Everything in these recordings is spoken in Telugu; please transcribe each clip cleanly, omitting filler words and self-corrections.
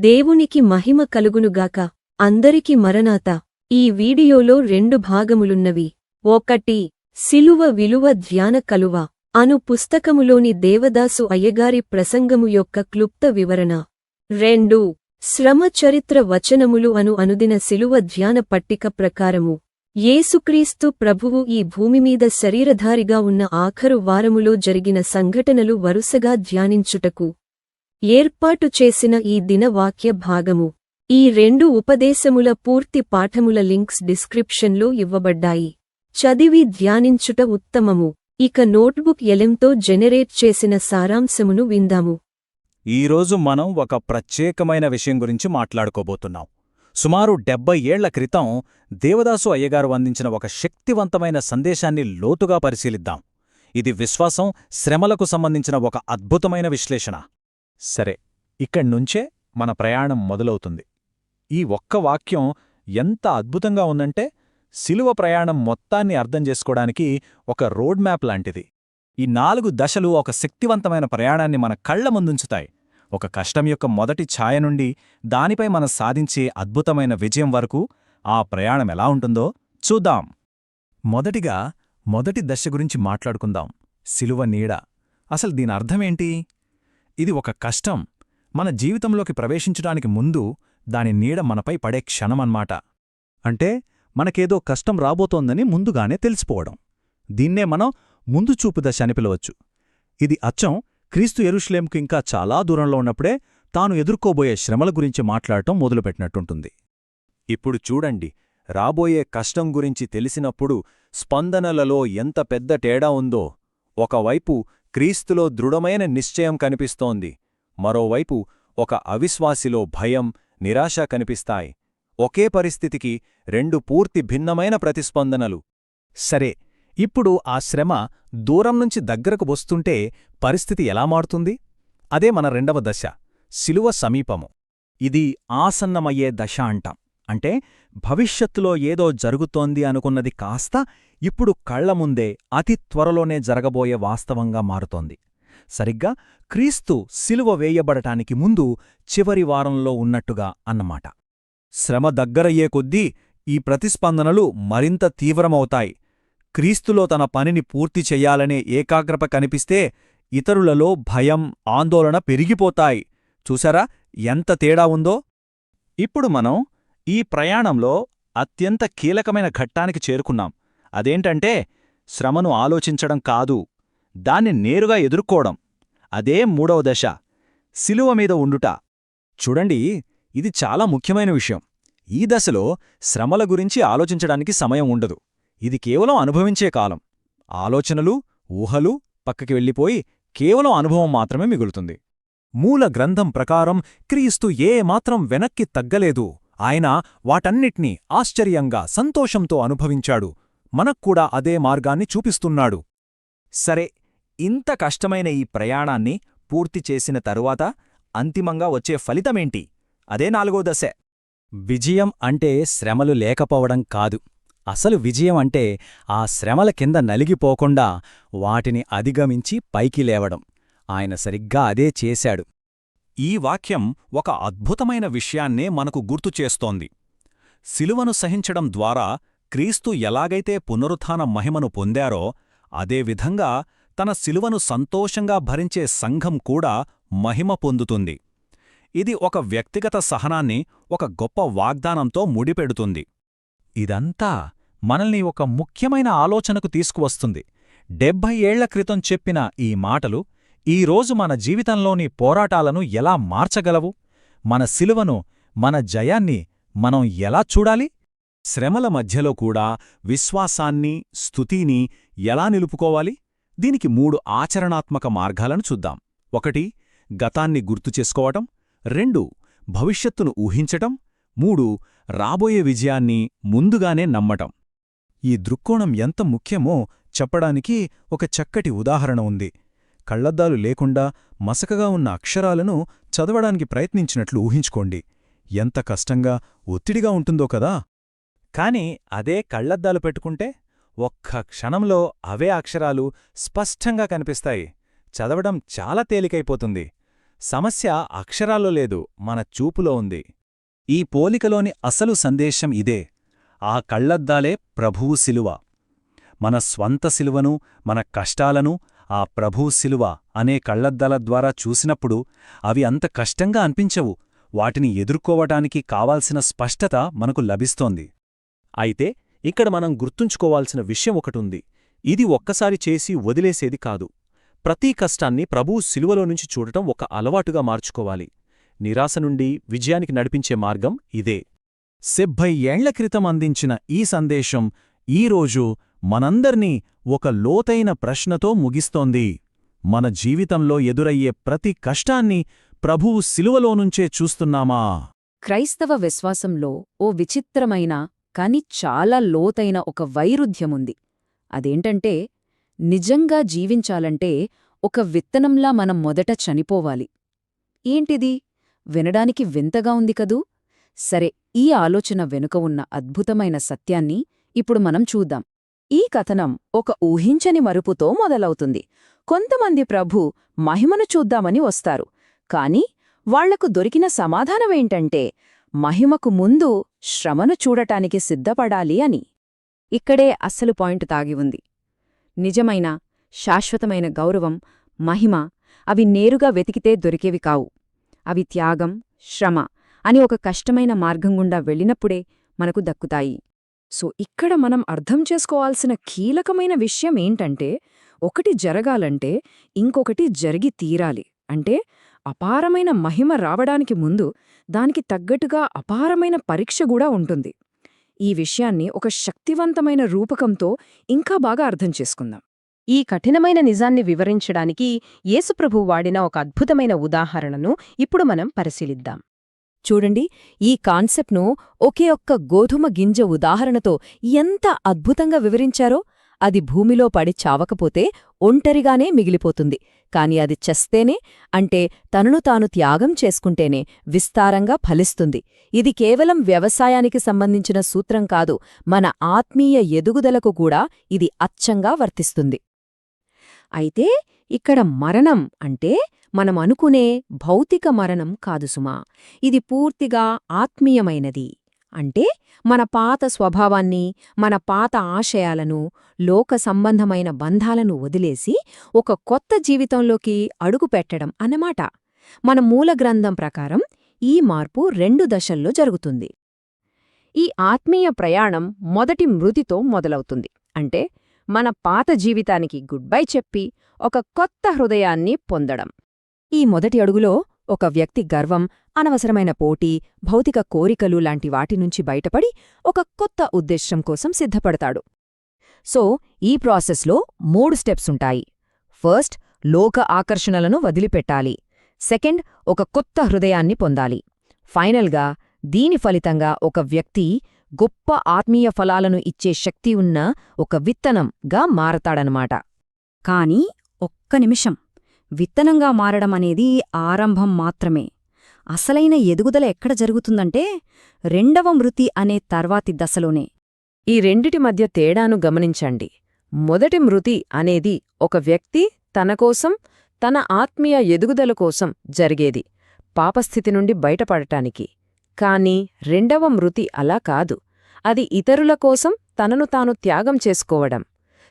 దేవునికి మహిమ కలుగునుగాక. అందరికి మరణాత. ఈ వీడియోలో 2 భాగములున్నవి. 1. సిలువ విలువ ధ్యాన కలువ అను పుస్తకములోని దేవదాసు అయ్యగారి ప్రసంగము యొక్క క్లుప్త వివరణ. 2. శ్రమ చరిత్ర వచనములు అను అనుదిన సిలువ ధ్యాన పట్టిక ప్రకారము యేసుక్రీస్తు ప్రభువు ఈ భూమిమీద శరీరధారిగా ఉన్న ఆఖరు వారములో జరిగిన సంఘటనలు వరుసగా ధ్యానించుటకు ఏర్పాటు చేసిన ఈ దిన వాక్య భాగము. ఈ 2 ఉపదేశముల పూర్తి పాఠముల లింక్స్ డిస్క్రిప్షన్లో ఇవ్వబడ్డాయి. చదివి ధ్యానించుట ఉత్తమము. ఇక నోట్బుక్ ఎలెంతో జెనరేట్ చేసిన సారాంశమును విందాము. ఈరోజు మనం ఒక ప్రత్యేకమైన విషయం గురించి మాట్లాడుకోబోతున్నాం. సుమారు 70 ఏళ్ల క్రితం దేవదాసు అయ్యగారు అందించిన ఒక శక్తివంతమైన సందేశాన్ని లోతుగా పరిశీలిద్దాం. ఇది విశ్వాసం, శ్రమలకు సంబంధించిన ఒక అద్భుతమైన విశ్లేషణ. సరే, ఇక్కడ్నుంచే మన ప్రయాణం మొదలవుతుంది. ఈ ఒక్క వాక్యం ఎంత అద్భుతంగా ఉందంటే సిలువ ప్రయాణం మొత్తాన్ని అర్థం చేసుకోవడానికి ఒక రోడ్ మ్యాప్ లాంటిది. ఈ 4 దశలు ఒక శక్తివంతమైన ప్రయాణాన్ని మన కళ్ల ముందుంచుతాయి. ఒక కష్టం యొక్క మొదటి ఛాయ నుండి దానిపై మనం సాధించే అద్భుతమైన విజయం వరకు ఆ ప్రయాణం ఎలా ఉంటుందో చూద్దాం. మొదటిగా మొదటి దశ గురించి మాట్లాడుకుందాం. సిలువ నీడ. అసలు దీని అర్థమేంటి? ఇది ఒక కష్టం మన జీవితంలోకి ప్రవేశించడానికి ముందు దాని నీడ మనపై పడే క్షణమన్మాట. అంటే మనకేదో కష్టం రాబోతోందని ముందుగానే తెలిసిపోవడం. దీన్నే మనం ముందు చూపు దశ అని పిలవచ్చు. ఇది అచ్చం క్రీస్తు యెరూషలేముకు ఇంకా చాలా దూరంలో ఉన్నప్పుడే తాను ఎదుర్కోబోయే శ్రమల గురించి మాట్లాడటం మొదలుపెట్టినట్టుంటుంది. ఇప్పుడు చూడండి, రాబోయే కష్టం గురించి తెలిసినప్పుడు స్పందనలలో ఎంత పెద్ద తేడా ఉందో. ఒకవైపు క్రీస్తులో దృఢమైన నిశ్చయం కనిపిస్తోంది, మరోవైపు ఒక అవిశ్వాసిలో భయం, నిరాశ కనిపిస్తాయి. ఒకే పరిస్థితికి 2 పూర్తి భిన్నమైన ప్రతిస్పందనలు. సరే, ఇప్పుడు ఆ శ్రమ దూరం నుంచి దగ్గరకు వస్తుంటే పరిస్థితి ఎలా మారుతుంది? అదే మన 2వ దశ, సిలువ సమీపము. ఇది ఆసన్నమయ్యే దశ అంటాం. అంటే భవిష్యత్తులో ఏదో జరుగుతోంది అనుకున్నది కాస్త ఇప్పుడు కళ్లముందే అతి త్వరలోనే జరగబోయే వాస్తవంగా మారుతోంది. సరిగ్గా క్రీస్తు సిలువ వేయబడటానికి ముందు చివరి వారంలో ఉన్నట్టుగా అన్నమాట. శ్రమ దగ్గరయ్యే కొద్దీ ఈ ప్రతిస్పందనలు మరింత తీవ్రమవుతాయి. క్రీస్తులో తన పనిని పూర్తి చెయ్యాలనే ఏకాగ్రత కనిపిస్తే ఇతరులలో భయం, ఆందోళన పెరిగిపోతాయి. చూసారా ఎంత తేడా ఉందో? ఇప్పుడు మనం ఈ ప్రయాణంలో అత్యంత కీలకమైన ఘట్టానికి చేరుకున్నాం. అదేంటంటే శ్రమను ఆలోచించడం కాదు, దాన్ని నేరుగా ఎదుర్కోవడం. అదే 3వ దశ, సిలువ మీద ఉండుట. చూడండి, ఇది చాలా ముఖ్యమైన విషయం. ఈ దశలో శ్రమల గురించి ఆలోచించడానికి సమయం ఉండదు. ఇది కేవలం అనుభవించే కాలం. ఆలోచనలు, ఊహలు పక్కకి వెళ్ళిపోయి కేవలం అనుభవం మాత్రమే మిగులుతుంది. మూల గ్రంథం ప్రకారం క్రీస్తు ఏమాత్రం వెనక్కి తగ్గలేదు. ఆయన వాటన్నిటినీ ఆశ్చర్యంగా, సంతోషంతో అనుభవించాడు. మనక్కూడా అదే మార్గాన్ని చూపిస్తున్నాడు. సరే, ఇంత కష్టమైన ఈ ప్రయాణాన్ని పూర్తి చేసిన తరువాత అంతిమంగా వచ్చే ఫలితమేంటి? అదే 4వ దశ. విజయం అంటే శ్రమలు లేకపోవడం కాదు. అసలు విజయం అంటే ఆ శ్రమల కింద నలిగిపోకుండా వాటిని అధిగమించి పైకి లేవడం. ఆయన సరిగ్గా అదే చేశాడు. ఈ వాక్యం ఒక అద్భుతమైన విషయాన్నే మనకు గుర్తుచేస్తోంది. సిలువను సహించడం ద్వారా క్రీస్తు ఎలాగైతే పునరుత్థాన మహిమను పొందారో అదేవిధంగా తన సిలువను సంతోషంగా భరించే సంఘం కూడా మహిమ పొందుతుంది. ఇది ఒక వ్యక్తిగత సహనాన్ని ఒక గొప్ప వాగ్దానంతో ముడిపెడుతుంది. ఇదంతా మనల్ని ఒక ముఖ్యమైన ఆలోచనకు తీసుకువస్తుంది. 70 ఏళ్ల క్రితం చెప్పిన ఈ మాటలు ఈరోజు మన జీవితంలోని పోరాటాలను ఎలా మార్చగలవు? మన సిలువను, మన జయాన్ని మనం ఎలా చూడాలి? శ్రమల మధ్యలో కూడా విశ్వాసాన్ని, స్తుతిని ఎలా నిలుపుకోవాలి? దీనికి 3 ఆచరణాత్మక మార్గాలను చూద్దాం. 1. గతాన్ని గుర్తుచేసుకోవటం. 2. భవిష్యత్తును ఊహించటం. 3. రాబోయే విజయాన్ని ముందుగానే నమ్మటం. ఈ దృక్కోణం ఎంత ముఖ్యమో చెప్పడానికి ఒక చక్కటి ఉదాహరణ ఉంది. కళ్లద్దాలు లేకుండా మసకగా ఉన్న అక్షరాలను చదవడానికి ప్రయత్నించినట్లు ఊహించుకోండి. ఎంత కష్టంగా, ఒత్తిడిగా ఉంటుందో కదా. కాని అదే కళ్లద్దాలు పెట్టుకుంటే ఒక్క క్షణంలో అవే అక్షరాలు స్పష్టంగా కనిపిస్తాయి. చదవడం చాలా తేలికైపోతుంది. సమస్య అక్షరాల్లో లేదు, మన చూపులో ఉంది. ఈ పోలికలోని అసలు సందేశం ఇదే: ఆ కళ్లద్దాలే ప్రభువు శిలువ. మన స్వంత శిలువను, మన కష్టాలను ఆ ప్రభువు శిలువ అనే కళ్లద్దాల ద్వారా చూసినప్పుడు అవి అంత కష్టంగా అనిపించవు. వాటిని ఎదుర్కోవటానికి కావాల్సిన స్పష్టత మనకు లభిస్తోంది. అయితే ఇక్కడ మనం గుర్తుంచుకోవాల్సిన విషయం ఒకటుంది: ఇది ఒక్కసారి చేసి వదిలేసేది కాదు. ప్రతి కష్టాన్ని ప్రభువు శిలువలో నుంచి చూడటం ఒక అలవాటుగా మార్చుకోవాలి. నిరాశ నుండి విజయానికి నడిపించే మార్గం ఇదే. 70 ఏళ్ల క్రితం అందించిన ఈ సందేశం ఈరోజు మనందర్నీ ఒక లోతైన ప్రశ్నతో ముగిస్తోంది. మన జీవితంలో ఎదురయ్యే ప్రతి కష్టాన్ని ప్రభువు శిలువలోనుంచే చూస్తున్నామా? క్రైస్తవ విశ్వాసంలో ఓ విచిత్రమైన కాని చాలా లోతైన ఒక వైరుధ్యముంది. అదేంటంటే, నిజంగా జీవించాలంటే ఒక విత్తనంలా మనం మొదట చనిపోవాలి. ఏంటిది? వినడానికి వింతగా ఉంది కదూ? సరే, ఈ ఆలోచన వెనుక ఉన్న అద్భుతమైన సత్యాన్ని ఇప్పుడు మనం చూద్దాం. ఈ కథనం ఒక ఊహించని మరుపుతో మొదలవుతుంది. కొంతమంది ప్రభు మహిమను చూద్దామని వస్తారు. కాని వాళ్లకు దొరికిన సమాధానమేంటంటే, మహిమకు ముందు శ్రమను చూడటానికి సిద్ధపడాలి అని. ఇక్కడే అస్సలు పాయింట్ దాగి ఉంది. నిజమైన, శాశ్వతమైన గౌరవం, మహిమ అవి నేరుగా వెతికితే దొరికేవి కావు. అవి త్యాగం, శ్రమ అని ఒక కష్టమైన మార్గం గుండా వెళ్ళినప్పుడే మనకు దక్కుతాయి. సో ఇక్కడ మనం అర్థం చేసుకోవాల్సిన కీలకమైన విషయం ఏంటంటే, ఒకటి జరగాలంటే ఇంకొకటి జరిగి తీరాలి. అంటే అపారమైన మహిమ రావడానికి ముందు దానికి తగ్గట్టుగా అపారమైన పరీక్ష కూడా ఉంటుంది. ఈ విషయాన్ని ఒక శక్తివంతమైన రూపకంతో ఇంకా బాగా అర్థం చేసుకుందాం. ఈ కఠినమైన నిజాన్ని వివరించడానికి యేసుప్రభు వాడిన ఒక అద్భుతమైన ఉదాహరణను ఇప్పుడు మనం పరిశీలిద్దాం. చూడండి, ఈ కాన్సెప్ట్ను ఒకే ఒక్క గోధుమ గింజ ఉదాహరణతో ఎంత అద్భుతంగా వివరించారో. అది భూమిలో పడి చావకపోతే ఒంటరిగానే మిగిలిపోతుంది. కాని అది చస్తేనే, అంటే తనను తాను త్యాగం చేసుకుంటేనే విస్తారంగా ఫలిస్తుంది. ఇది కేవలం వ్యవసాయానికి సంబంధించిన సూత్రం కాదు, మన ఆత్మీయ ఎదుగుదలకు కూడా ఇది అచ్చంగా వర్తిస్తుంది. అయితే ఇక్కడ మరణం అంటే మనం అనుకునే భౌతిక మరణం కాదు సుమా. ఇది పూర్తిగా ఆత్మీయమైనది. అంటే మన పాత స్వభావాన్ని, మన పాత ఆశయాలను, లోక సంబంధమైన బంధాలను వదిలేసి ఒక కొత్త జీవితంలోకి అడుగుపెట్టడం అన్నమాట. మన మూలగ్రంథం ప్రకారం ఈ మార్పు 2 దశల్లో జరుగుతుంది. ఈ ఆత్మీయ ప్రయాణం మొదటి మృతితో మొదలవుతుంది. అంటే మన పాత జీవితానికి గుడ్ బై చెప్పి ఒక కొత్త హృదయాన్ని పొందడం. ఈ మొదటి అడుగులో ఒక వ్యక్తి గర్వం, అనవసరమైన పోటీ, భౌతిక కోరికలు లాంటి వాటినుంచి బయటపడి ఒక కొత్త ఉద్దేశ్యం కోసం సిద్ధపడతాడు. సో ఈ ప్రాసెస్లో 3 స్టెప్సుంటాయి. ఫస్ట్, లోక ఆకర్షణలను వదిలిపెట్టాలి. సెకండ్, ఒక కొత్త హృదయాన్ని పొందాలి. ఫైనల్గా దీని ఫలితంగా ఒక వ్యక్తి గొప్ప ఆత్మీయ ఫలాలను ఇచ్చే శక్తి ఉన్న ఒక విత్తనంగా మారతాడనమాట. కానీ ఒక్క నిమిషం, విత్తనంగా మారడమనేది ఆరంభం మాత్రమే. అసలైన ఎదుగుదల ఎక్కడ జరుగుతుందంటే 2వ మృతి అనే తర్వాతి దశలోనే. ఈ రెండిటి మధ్య తేడాను గమనించండి. మొదటి మృతి అనేది ఒక వ్యక్తి తనకోసం, తన ఆత్మీయ ఎదుగుదల కోసం జరిగేది, పాపస్థితి నుండి బయటపడటానికి. కాని 2వ మృతి అలా కాదు. అది ఇతరుల కోసం తనను తాను త్యాగం చేసుకోవడం.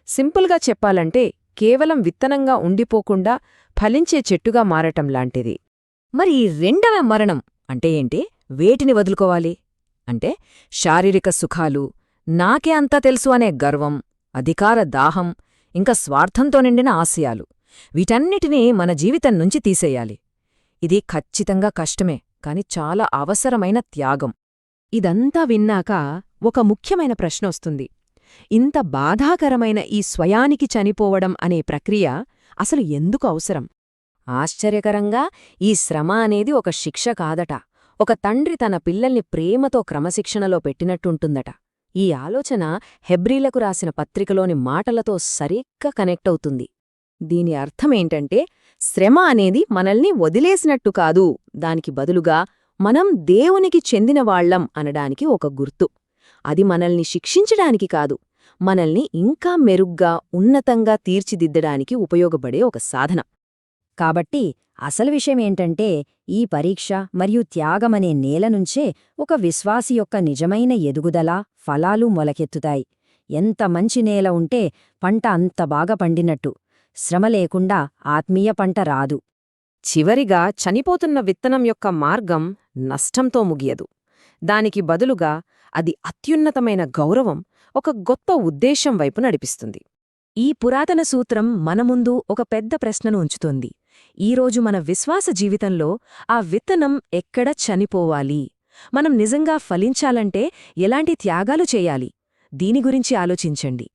సింపుల్గా చెప్పాలంటే కేవలం విత్తనంగా ఉండిపోకుండా ఫలించే చెట్టుగా మారటం లాంటిది. మరి ఈ 2వ మరణం అంటే ఏంటి? వేటిని వదులుకోవాలి అంటే శారీరక సుఖాలు, నాకే అంతా తెలుసు అనే గర్వం, అధికార దాహం, ఇంకా స్వార్థంతో నిండిన ఆశయాలు. వీటన్నిటినీ మన జీవితం నుంచి తీసేయాలి. ఇది ఖచ్చితంగా కష్టమే, కాని చాలా అవసరమైన త్యాగం. ఇదంతా విన్నాక ఒక ముఖ్యమైన ప్రశ్న వస్తుంది. ఇంత బాధాకరమైన ఈ స్వయానికి చనిపోవడం అనే ప్రక్రియ అసలు ఎందుకు అవసరం? ఆశ్చర్యకరంగా ఈ శ్రమ అనేది ఒక శిక్ష కాదట, ఒక తండ్రి తన పిల్లల్ని ప్రేమతో క్రమశిక్షణలో పెట్టినట్టుంటుందట. ఈ ఆలోచన హెబ్రీలకు రాసిన పత్రికలోని మాటలతో సరిగ్గా కనెక్ట్ అవుతుంది. దీని అర్థమేంటంటే, శ్రమ అనేది మనల్ని వదిలేసినట్టు కాదు, దానికి బదులుగా మనం దేవునికి చెందినవాళ్లం అనడానికి ఒక గుర్తు. అది మనల్ని శిక్షించడానికి కాదు, మనల్ని ఇంకా మెరుగ్గా, ఉన్నతంగా తీర్చిదిద్దడానికి ఉపయోగపడే ఒక సాధనం. కాబట్టి అసలు విషయమేంటంటే ఈ పరీక్ష మరియు త్యాగమనే నేల నుంచే ఒక విశ్వాసి యొక్క నిజమైన ఎదుగుదల, ఫలాలు మొలకెత్తుతాయి. ఎంత మంచి నేల ఉంటే పంట అంత బాగా పండినట్టు. శ్రమ లేకుండా ఆత్మీయ పంట రాదు. చివరిగా చనిపోతున్న విత్తనం యొక్క మార్గం నష్టంతో ముగియదు. దానికి బదులుగా అది అత్యున్నతమైన గౌరవం, ఒక గొప్ప ఉద్దేశం వైపు నడిపిస్తుంది. ఈ పురాతన సూత్రం మన ముందు ఒక పెద్ద ప్రశ్నను ఉంచుతోంది. ఈరోజు మన విశ్వాస జీవితంలో ఆ విత్తనం ఎక్కడ చనిపోవాలి? మనం నిజంగా ఫలించాలంటే ఎలాంటి త్యాగాలు చేయాలి? దీని గురించి ఆలోచించండి.